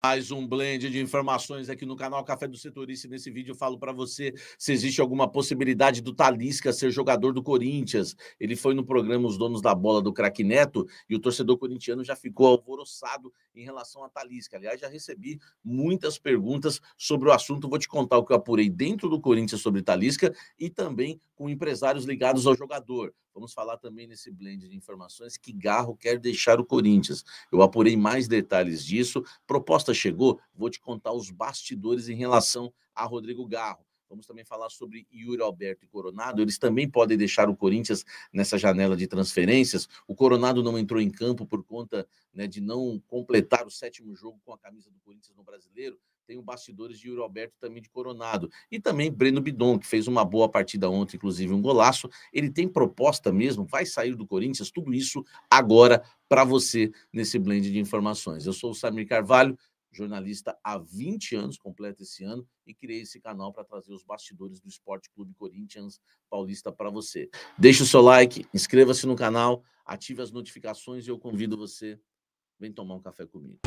Mais um blend de informações aqui no canal Café do Setorista. Nesse vídeo eu falo para você se existe alguma possibilidade do Talisca ser jogador do Corinthians. Ele foi no programa Os Donos da Bola do Craque Neto e o torcedor corintiano já ficou alvoroçado em relação a Talisca. Aliás, já recebi muitas perguntas sobre o assunto. Vou te contar o que eu apurei dentro do Corinthians sobre Talisca e também com empresários ligados ao jogador. Vamos falar também nesse blend de informações que Garro quer deixar o Corinthians. Eu apurei mais detalhes disso. Proposta chegou, vou te contar os bastidores em relação a Rodrigo Garro. Vamos também falar sobre Yuri Alberto e Coronado. Eles também podem deixar o Corinthians nessa janela de transferências. O Coronado não entrou em campo por conta, né, de não completar o 7º jogo com a camisa do Corinthians no Brasileiro. Tem o bastidores de Yuri Alberto também de Coronado. E também Breno Bidon, que fez uma boa partida ontem, inclusive um golaço. Ele tem proposta mesmo, vai sair do Corinthians. Tudo isso agora para você nesse blend de informações. Eu sou o Samir Carvalho, jornalista há 20 anos, completo esse ano, e criei esse canal para trazer os bastidores do Esporte Clube Corinthians Paulista para você. Deixe o seu like, inscreva-se no canal, ative as notificações e eu convido você, vem tomar um café comigo.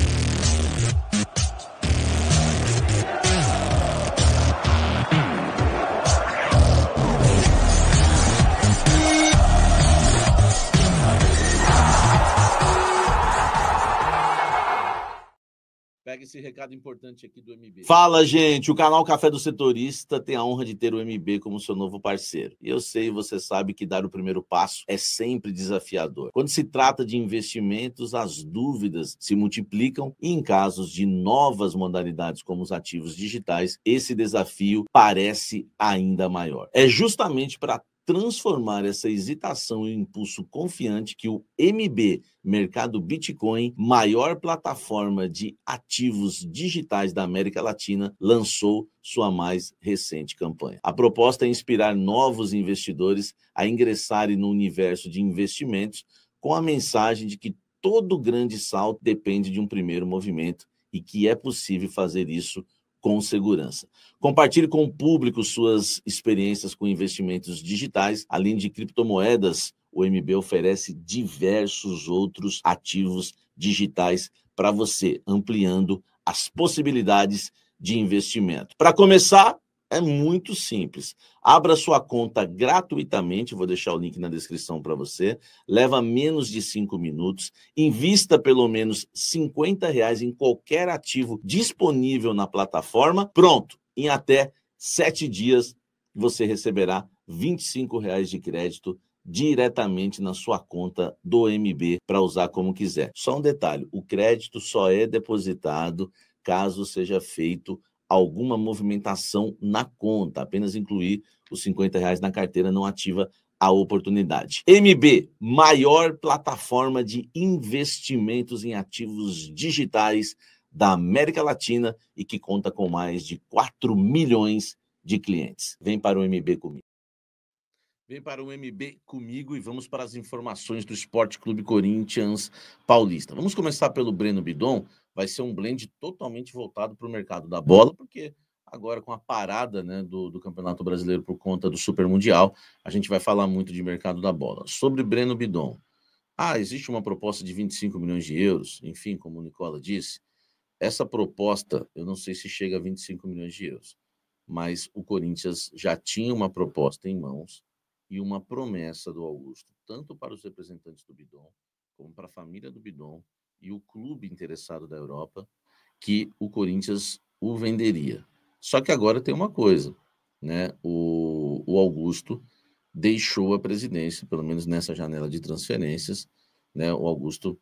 Pega esse recado importante aqui do MB. Fala, gente! O canal Café do Setorista tem a honra de ter o MB como seu novo parceiro. E eu sei, você sabe que dar o primeiro passo é sempre desafiador. Quando se trata de investimentos, as dúvidas se multiplicam e em casos de novas modalidades como os ativos digitais, esse desafio parece ainda maior. É justamente para transformar essa hesitação em impulso confiante que o MB Mercado Bitcoin, maior plataforma de ativos digitais da América Latina, lançou sua mais recente campanha. A proposta é inspirar novos investidores a ingressarem no universo de investimentos com a mensagem de que todo grande salto depende de um primeiro movimento e que é possível fazer isso com segurança. Compartilhe com o público suas experiências com investimentos digitais, além de criptomoedas. O MB oferece diversos outros ativos digitais para você, ampliando as possibilidades de investimento. Para começar, é muito simples. Abra sua conta gratuitamente, vou deixar o link na descrição para você. Leva menos de 5 minutos. Invista pelo menos R$50 em qualquer ativo disponível na plataforma. Pronto, em até 7 dias você receberá R$25 de crédito diretamente na sua conta do MB para usar como quiser. Só um detalhe, o crédito só é depositado caso seja feito alguma movimentação na conta. Apenas incluir os R$50 na carteira não ativa a oportunidade. MB, maior plataforma de investimentos em ativos digitais da América Latina e que conta com mais de 4 milhões de clientes. Vem para o MB comigo. Vem para o MB comigo e vamos para as informações do Esporte Clube Corinthians Paulista. Vamos começar pelo Breno Bidon. Vai ser um blend totalmente voltado para o mercado da bola, porque agora com a parada, né, do Campeonato Brasileiro por conta do Super Mundial, a gente vai falar muito de mercado da bola. Sobre Breno Bidon. Existe uma proposta de 25 milhões de euros, enfim, como o Nicola disse. Essa proposta, eu não sei se chega a 25 milhões de euros, mas o Corinthians já tinha uma proposta em mãos e uma promessa do Augusto, tanto para os representantes do Bidon, como para a família do Bidon e o clube interessado da Europa, que o Corinthians o venderia. Só que agora tem uma coisa, né? O Augusto deixou a presidência, pelo menos nessa janela de transferências, né? O Augusto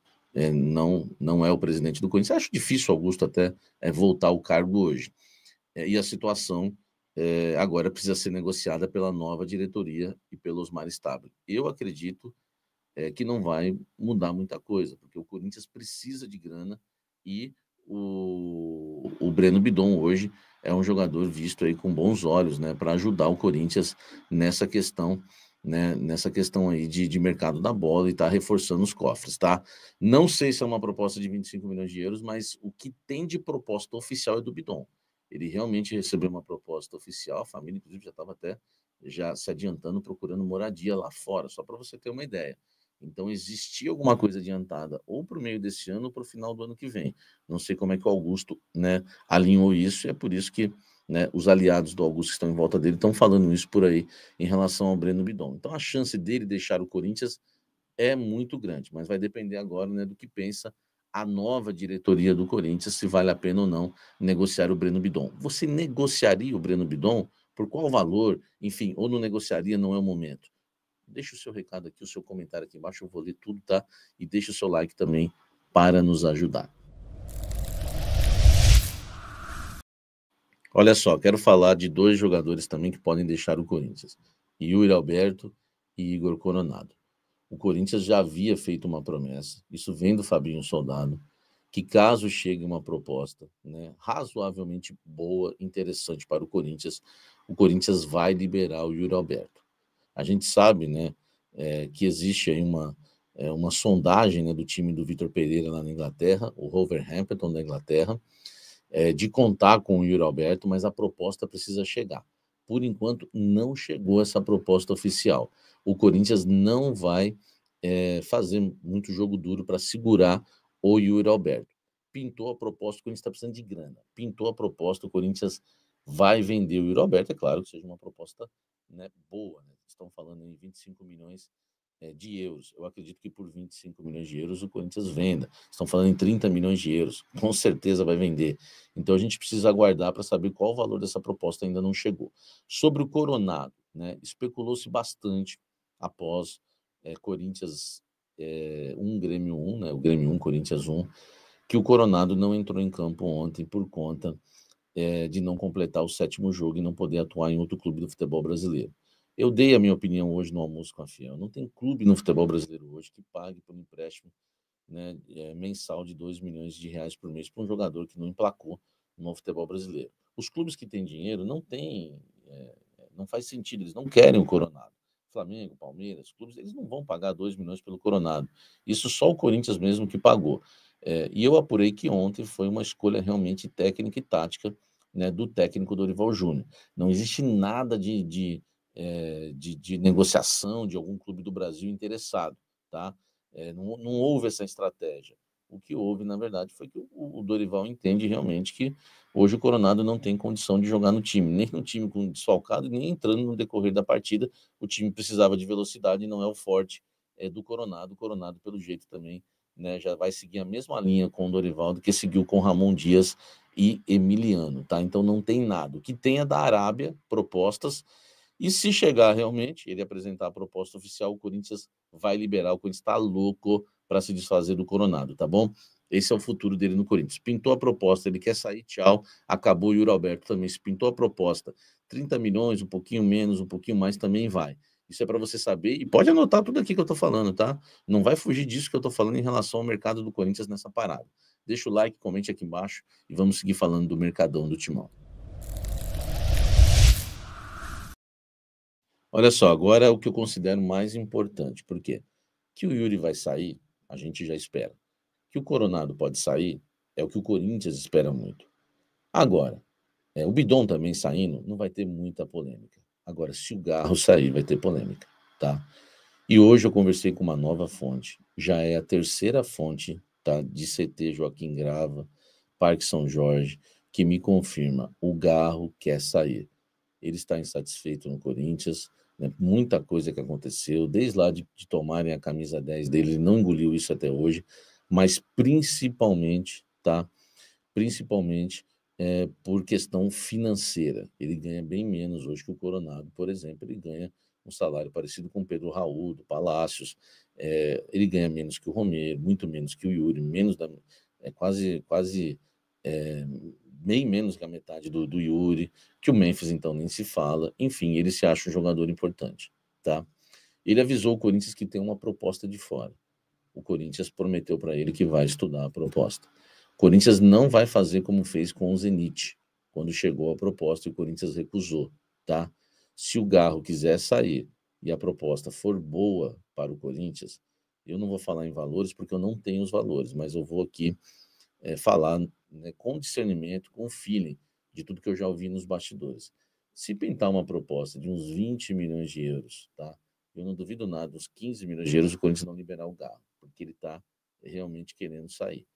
não é o presidente do Corinthians. Acho difícil o Augusto até voltar ao cargo hoje. E a situação agora precisa ser negociada pela nova diretoria e pelo Osmar Stabile. Eu acredito que não vai mudar muita coisa, porque o Corinthians precisa de grana e o Breno Bidon hoje é um jogador visto aí com bons olhos, né, para ajudar o Corinthians nessa questão, né, nessa questão aí de mercado da bola e tá reforçando os cofres, tá? Não sei se é uma proposta de 25 milhões de euros, mas o que tem de proposta oficial é do Bidon. Ele realmente recebeu uma proposta oficial, a família, inclusive, já estava até já se adiantando, procurando moradia lá fora, só para você ter uma ideia. Então, existia alguma coisa adiantada ou para o meio desse ano ou para o final do ano que vem. Não sei como é que o Augusto, né, alinhou isso, e é por isso que, né, os aliados do Augusto que estão em volta dele estão falando isso por aí em relação ao Breno Bidon. Então, a chance dele deixar o Corinthians é muito grande, mas vai depender agora, né, do que pensa a nova diretoria do Corinthians, se vale a pena ou não negociar o Breno Bidon. Você negociaria o Breno Bidon? Por qual valor? Enfim, ou não negociaria, não é o momento. Deixa o seu recado aqui, o seu comentário aqui embaixo, eu vou ler tudo, tá? E deixa o seu like também para nos ajudar. Olha só, quero falar de 2 jogadores também que podem deixar o Corinthians: Yuri Alberto e Igor Coronado. O Corinthians já havia feito uma promessa, isso vem do Fabinho Soldado, que caso chegue uma proposta, né, razoavelmente boa, interessante para o Corinthians vai liberar o Yuri Alberto. A gente sabe, né, que existe aí uma sondagem, né, do time do Vitor Pereira lá na Inglaterra, o Wolverhampton da Inglaterra, de contar com o Yuri Alberto, mas a proposta precisa chegar. Por enquanto, não chegou essa proposta oficial. O Corinthians não vai fazer muito jogo duro para segurar o Yuri Alberto. Pintou a proposta, o Corinthians está precisando de grana. Pintou a proposta, o Corinthians vai vender o Yuri Alberto. É claro que seja uma proposta, né, boa. Né? Estão falando em 25 milhões de euros. Eu acredito que por 25 milhões de euros o Corinthians venda. Estão falando em 30 milhões de euros. Com certeza vai vender. Então a gente precisa aguardar para saber qual o valor dessa proposta, ainda não chegou. Sobre o Coronado, né, especulou-se bastante após Corinthians 1, Grêmio 1, né, o Grêmio 1, Corinthians 1, que o Coronado não entrou em campo ontem por conta de não completar o 7º jogo e não poder atuar em outro clube do futebol brasileiro. Eu dei a minha opinião hoje no Almoço com a Fiel. Não tem clube no futebol brasileiro hoje que pague por um empréstimo, né, mensal de 2 milhões de reais por mês para um jogador que não emplacou no futebol brasileiro. Os clubes que têm dinheiro não têm, não faz sentido, eles não querem o Coronado. Flamengo, Palmeiras, clubes, eles não vão pagar 2 milhões pelo Coronado. Isso só o Corinthians mesmo que pagou. E eu apurei que ontem foi uma escolha realmente técnica e tática, né, do técnico Dorival Júnior. Não existe nada de negociação de algum clube do Brasil interessado, tá? Não houve essa estratégia. O que houve, na verdade, foi que o Dorival entende realmente que hoje o Coronado não tem condição de jogar no time, nem no time com desfalcado, nem entrando no decorrer da partida. O time precisava de velocidade e não é o forte do Coronado. O Coronado, pelo jeito também, né, já vai seguir a mesma linha com o Dorival do que seguiu com Ramon Dias e Emiliano, tá? Então não tem nada. O que tem é da Arábia propostas, e se chegar realmente, ele apresentar a proposta oficial, o Corinthians vai liberar. O Corinthians está louco para se desfazer do Coronado, tá bom? Esse é o futuro dele no Corinthians. Pintou a proposta, ele quer sair, tchau, acabou. O Yuri Alberto também, se pintou a proposta, 30 milhões, um pouquinho menos, um pouquinho mais, também vai. Isso é para você saber, e pode anotar tudo aqui que eu estou falando, tá? Não vai fugir disso que eu estou falando em relação ao mercado do Corinthians nessa parada. Deixa o like, comente aqui embaixo e vamos seguir falando do Mercadão do Timão. Olha só, agora é o que eu considero mais importante. Por quê? Que o Yuri vai sair, a gente já espera. Que o Coronado pode sair, é o que o Corinthians espera muito. Agora, o Bidon também saindo, não vai ter muita polêmica. Agora, se o Garro sair, vai ter polêmica, tá? E hoje eu conversei com uma nova fonte, já é a terceira fonte, tá, de CT Joaquim Grava, Parque São Jorge, que me confirma: o Garro quer sair. Ele está insatisfeito no Corinthians, né? Muita coisa que aconteceu, desde lá de tomarem a camisa 10 dele, ele não engoliu isso até hoje, mas principalmente, tá? Principalmente por questão financeira. Ele ganha bem menos hoje que o Coronado, por exemplo. Ele ganha um salário parecido com o Pedro Raul, do Palácios. Ele ganha menos que o Romero, muito menos que o Yuri, quase bem menos que a metade do Yuri, que o Memphis então nem se fala. Enfim, ele se acha um jogador importante, tá? Ele avisou o Corinthians que tem uma proposta de fora. O Corinthians prometeu para ele que vai estudar a proposta. O Corinthians não vai fazer como fez com o Zenit, quando chegou a proposta e o Corinthians recusou, tá? Se o Garro quiser sair e a proposta for boa para o Corinthians, eu não vou falar em valores porque eu não tenho os valores, mas eu vou aqui falar, né, com discernimento, com feeling de tudo que eu já ouvi nos bastidores. Se pintar uma proposta de uns 20 milhões de euros, tá? eu não duvido nada, uns 15 milhões de euros o Corinthians não liberar o Garro, porque ele está realmente querendo sair.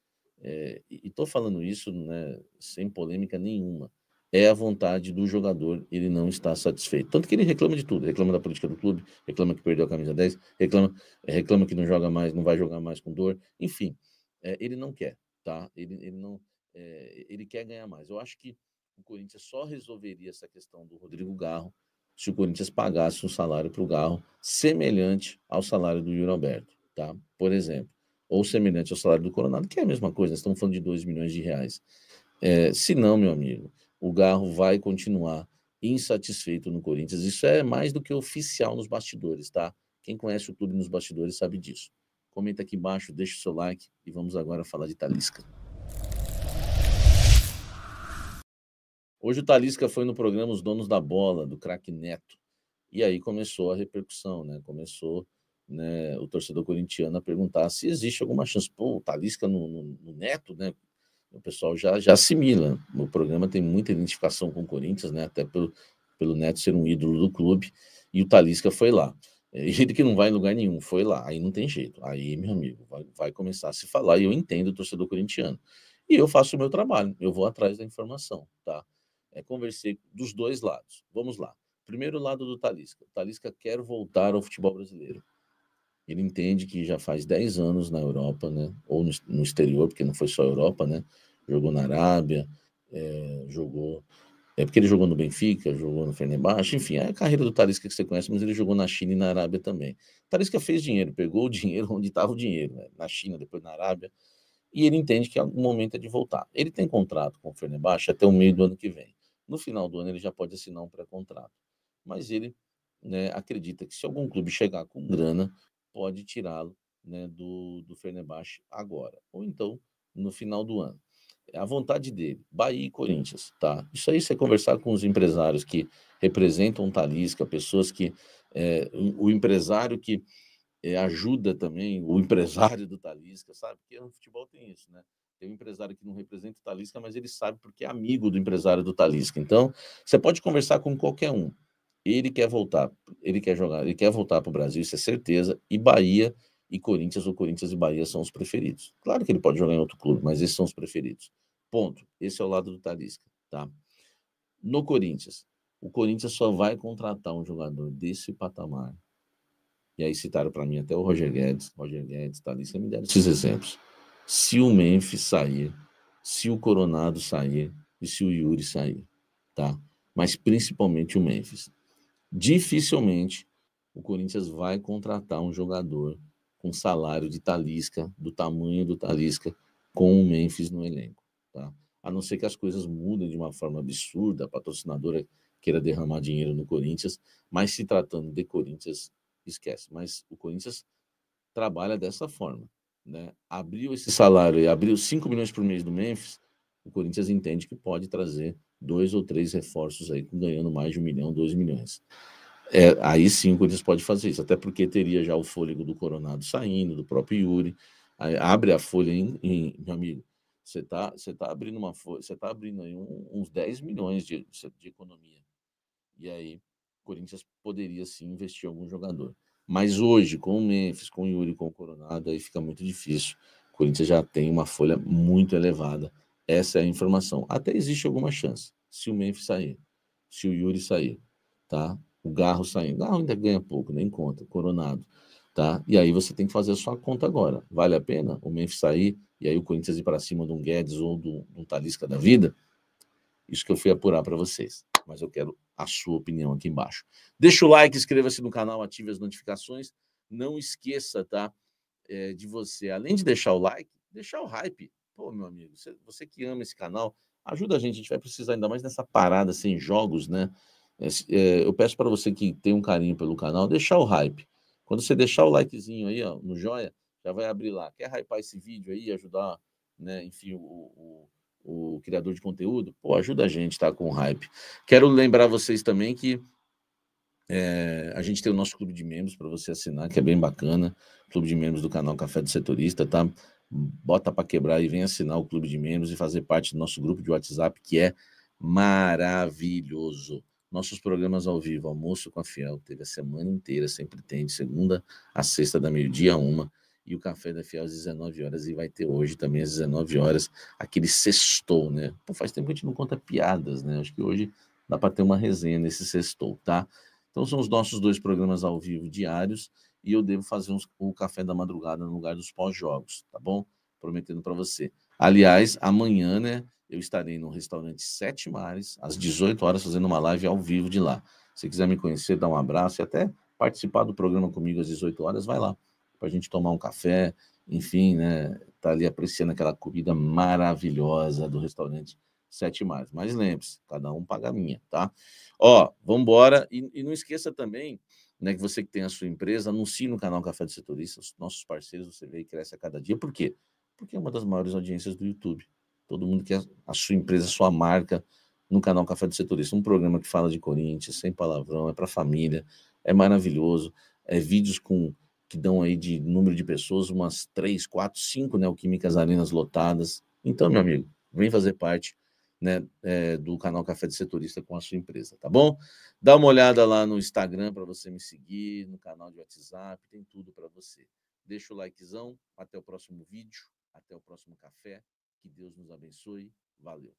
E estou falando isso, né, sem polêmica nenhuma. É a vontade do jogador, ele não está satisfeito. Tanto que ele reclama de tudo, reclama da política do clube, reclama que perdeu a camisa 10, reclama que não joga mais, não vai jogar mais com dor, enfim, ele não quer, tá? Ele não, ele quer ganhar mais. Eu acho que o Corinthians só resolveria essa questão do Rodrigo Garro se o Corinthians pagasse um salário para o Garro semelhante ao salário do Yuri Alberto, tá? Por exemplo, ou semelhante ao salário do Coronado, que é a mesma coisa, nós estamos falando de 2 milhões de reais. Se não, meu amigo, o Garro vai continuar insatisfeito no Corinthians. Isso é mais do que oficial nos bastidores, tá? Quem conhece o clube nos bastidores sabe disso. Comenta aqui embaixo, deixa o seu like e vamos agora falar de Talisca. Hoje o Talisca foi no programa Os Donos da Bola, do craque Neto. E aí começou a repercussão, né? Começou, né, o torcedor corintiano a perguntar se existe alguma chance. Pô, o Talisca no Neto, né? O pessoal já assimila. O programa tem muita identificação com o Corinthians, né? Até pelo Neto ser um ídolo do clube. E o Talisca foi lá. Ele que não vai em lugar nenhum, foi lá. Aí não tem jeito. Aí, meu amigo, vai começar a se falar. E eu entendo o torcedor corintiano. E eu faço o meu trabalho. Eu vou atrás da informação, tá? Conversei dos dois lados. Vamos lá. Primeiro lado do Talisca. O Talisca quer voltar ao futebol brasileiro. Ele entende que já faz 10 anos na Europa, né? Ou no exterior, porque não foi só a Europa, né? Jogou na Arábia, jogou... porque ele jogou no Benfica, jogou no Fenerbahçe, enfim, é a carreira do Talisca que você conhece, mas ele jogou na China e na Arábia também. O Talisca fez dinheiro, pegou o dinheiro onde estava o dinheiro, né? Na China, depois na Arábia, e ele entende que algum momento é de voltar. Ele tem contrato com o Fenerbahçe até o meio do ano que vem. No final do ano ele já pode assinar um pré-contrato. Mas ele, né, acredita que se algum clube chegar com grana, pode tirá-lo, né, do Fenerbahçe agora. Ou então, no final do ano. É a vontade dele. Bahia e Corinthians, tá? Isso aí você conversar com os empresários que representam o Talisca, pessoas que... o empresário que ajuda também o empresário do Talisca, sabe? Porque no futebol tem isso, né? Tem um empresário que não representa o Talisca, mas ele sabe porque é amigo do empresário do Talisca. Então, você pode conversar com qualquer um. Ele quer voltar, ele quer jogar, ele quer voltar para o Brasil, isso é certeza. E Bahia e Corinthians, ou Corinthians e Bahia são os preferidos. Claro que ele pode jogar em outro clube, mas esses são os preferidos. Ponto. Esse é o lado do Talisca, tá? No Corinthians, o Corinthians só vai contratar um jogador desse patamar. E aí citaram para mim até o Roger Guedes, Talisca, me deram esses exemplos. Se o Memphis sair, se o Coronado sair e se o Yuri sair, tá? Mas principalmente o Memphis. Dificilmente o Corinthians vai contratar um jogador com salário de Talisca, do tamanho do Talisca, com o Memphis no elenco, tá? A não ser que as coisas mudem de uma forma absurda, a patrocinadora queira derramar dinheiro no Corinthians, mas se tratando de Corinthians, esquece. Mas o Corinthians trabalha dessa forma, né? Abriu esse salário e abriu 5 milhões por mês do Memphis, o Corinthians entende que pode trazer 2 ou 3 reforços aí, ganhando mais de 1 milhão, 2 milhões. Aí sim o Corinthians pode fazer isso, até porque teria já o fôlego do Coronado saindo, do próprio Yuri. Aí abre a folha meu amigo, você tá abrindo uma folha, você tá abrindo aí uns 10 milhões de economia. E aí o Corinthians poderia sim investir em algum jogador. Mas hoje, com o Memphis, com o Yuri, com o Coronado, aí fica muito difícil. O Corinthians já tem uma folha muito elevada. Essa é a informação. Até existe alguma chance, se o Memphis sair, se o Yuri sair, tá? O Garro sair. O Garro ainda ganha pouco, nem conta. Coronado, tá? E aí você tem que fazer a sua conta agora. Vale a pena o Memphis sair e aí o Corinthians ir para cima de um Guedes ou de um Talisca da vida? Isso que eu fui apurar para vocês. Mas eu quero a sua opinião aqui embaixo. Deixa o like, inscreva-se no canal, ative as notificações. Não esqueça, tá? De você, além de deixar o like, deixar o hype. Pô, meu amigo, você que ama esse canal, ajuda a gente vai precisar ainda mais nessa parada sem jogos, né? Eu peço para você que tem um carinho pelo canal, deixar o hype. Quando você deixar o likezinho aí, ó, no joia, já vai abrir lá. Quer hypar esse vídeo aí, ajudar, né? Enfim, o criador de conteúdo? Pô, ajuda a gente, tá? Com o hype. Quero lembrar vocês também que a gente tem o nosso clube de membros para você assinar, que é bem bacana. Clube de membros do canal Café do Setorista, tá? Bota para quebrar e vem assinar o clube de membros e fazer parte do nosso grupo de WhatsApp, que é maravilhoso. nossos programas ao vivo, Almoço com a Fiel, teve a semana inteira, sempre tem, de segunda a sexta, da meio-dia a 1h, e o Café da Fiel às 19h, e vai ter hoje também às 19h, aquele sextou, né? Pô, faz tempo que a gente não conta piadas, né? Acho que hoje dá para ter uma resenha nesse sextou, tá? Então são os nossos 2 programas ao vivo diários, e eu devo fazer o Café da Madrugada no lugar dos pós-jogos, tá bom? Prometendo para você. Aliás, amanhã, né, eu estarei no restaurante Sete Mares, às 18h, fazendo uma live ao vivo de lá. Se quiser me conhecer, dar um abraço e até participar do programa comigo às 18h, vai lá, para a gente tomar um café, enfim, né, tá ali apreciando aquela comida maravilhosa do restaurante Sete Mares. Mas lembre-se, cada um paga a minha, tá? Ó, vamos embora. E não esqueça também, né, que você que tem a sua empresa, anuncie no canal Café do Setorista, os nossos parceiros, você vê e cresce a cada dia. Por quê? Porque é uma das maiores audiências do YouTube. Todo mundo quer a sua empresa, a sua marca no canal Café do Setorista. Um programa que fala de Corinthians, sem palavrão, é para família, é maravilhoso. É vídeos que dão aí de número de pessoas, umas 3, 4, 5 Neoquímicas Arenas lotadas. Então, meu amigo, vem fazer parte, né, do canal Café do Setorista com a sua empresa, tá bom? Dá uma olhada lá no Instagram para você me seguir, no canal de WhatsApp, tem tudo para você. Deixa o likezão, até o próximo vídeo, até o próximo café, que Deus nos abençoe, valeu.